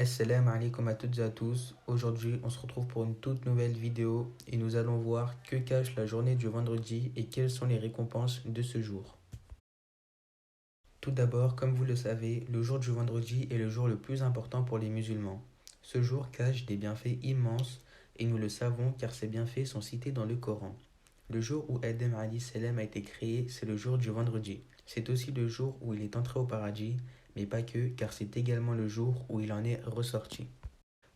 Assalamu alaikum à toutes et à tous. Aujourd'hui, on se retrouve pour une toute nouvelle vidéo et nous allons voir que cache la journée du vendredi et quelles sont les récompenses de ce jour. Tout d'abord, comme vous le savez, le jour du vendredi est le jour le plus important pour les musulmans. Ce jour cache des bienfaits immenses et nous le savons car ces bienfaits sont cités dans le Coran. Le jour où Adam alayhi salam a été créé, c'est le jour du vendredi. C'est aussi le jour où il est entré au paradis, mais pas que, car c'est également le jour où il en est ressorti.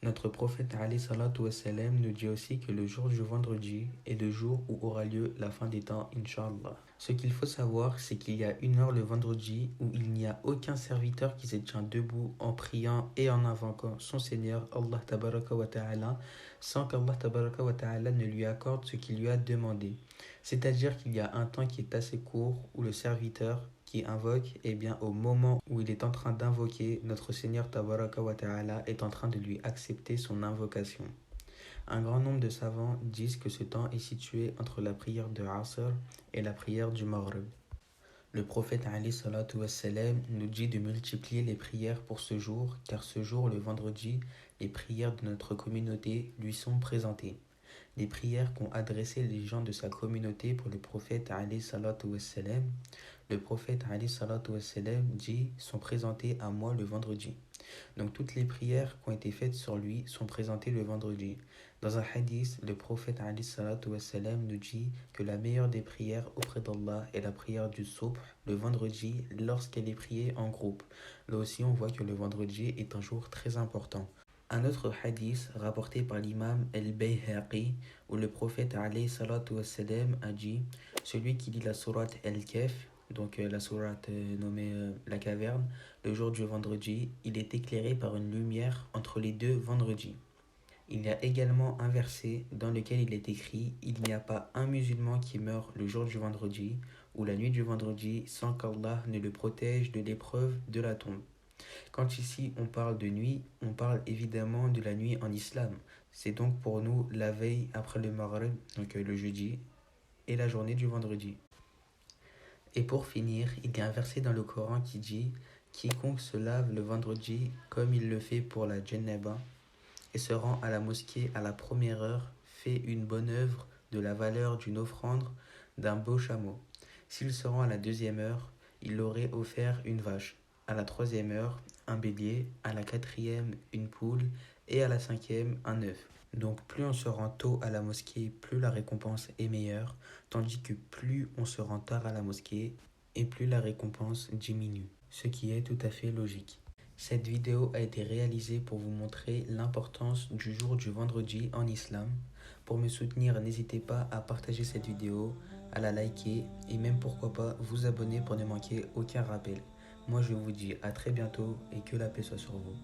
Notre prophète alayhi salatu wassalam nous dit aussi que le jour du vendredi est le jour où aura lieu la fin des temps, Inch'Allah. Ce qu'il faut savoir, c'est qu'il y a une heure le vendredi où il n'y a aucun serviteur qui se tient debout en priant et en invoquant son Seigneur, Allah tabaraka wa ta'ala, sans qu'Allah tabaraka wa ta'ala ne lui accorde ce qu'il lui a demandé. C'est-à-dire qu'il y a un temps qui est assez court où le serviteur qui invoque, et bien au moment où il est en train d'invoquer, notre Seigneur Tabaraka wa Ta'ala est en train de lui accepter son invocation. Un grand nombre de savants disent que ce temps est situé entre la prière de Asr et la prière du Maghrib. Le prophète alayhi salatu wassalam nous dit de multiplier les prières pour ce jour, car ce jour, le vendredi, les prières de notre communauté lui sont présentées. Les prières qu'ont adressées les gens de sa communauté pour le prophète alayhi salatu wassalam, le prophète alayhi salatu wassalam dit sont présentées à moi le vendredi. Donc toutes les prières qui ont été faites sur lui sont présentées le vendredi. Dans un hadith, le prophète alayhi salatu wassalam nous dit que la meilleure des prières auprès d'Allah est la prière du subh le vendredi lorsqu'elle est priée en groupe. Là aussi on voit que le vendredi est un jour très important. Un autre hadith rapporté par l'imam al-Bayhaqi où le prophète alayhi salatu wassalam a dit « Celui qui lit la sourate al-Kahf, donc la sourate nommée la caverne, le jour du vendredi, il est éclairé par une lumière entre les deux vendredis. » Il y a également un verset dans lequel il est écrit « Il n'y a pas un musulman qui meurt le jour du vendredi ou la nuit du vendredi sans qu'Allah ne le protège de l'épreuve de la tombe. » Quand ici on parle de nuit, on parle évidemment de la nuit en islam. C'est donc pour nous la veille après le Maghrib, donc le jeudi, et la journée du vendredi. Et pour finir, il y a un verset dans le Coran qui dit « Quiconque se lave le vendredi comme il le fait pour la Jannaba et se rend à la mosquée à la première heure fait une bonne œuvre de la valeur d'une offrande d'un beau chameau. S'il se rend à la deuxième heure, il aurait offert une vache. À la troisième heure, un bélier, à la quatrième, une poule, et à la cinquième, un œuf. » Donc plus on se rend tôt à la mosquée, plus la récompense est meilleure, tandis que plus on se rend tard à la mosquée, et plus la récompense diminue. Ce qui est tout à fait logique. Cette vidéo a été réalisée pour vous montrer l'importance du jour du vendredi en islam. Pour me soutenir, n'hésitez pas à partager cette vidéo, à la liker, et même pourquoi pas vous abonner pour ne manquer aucun rappel. Moi je vous dis à très bientôt et que la paix soit sur vous.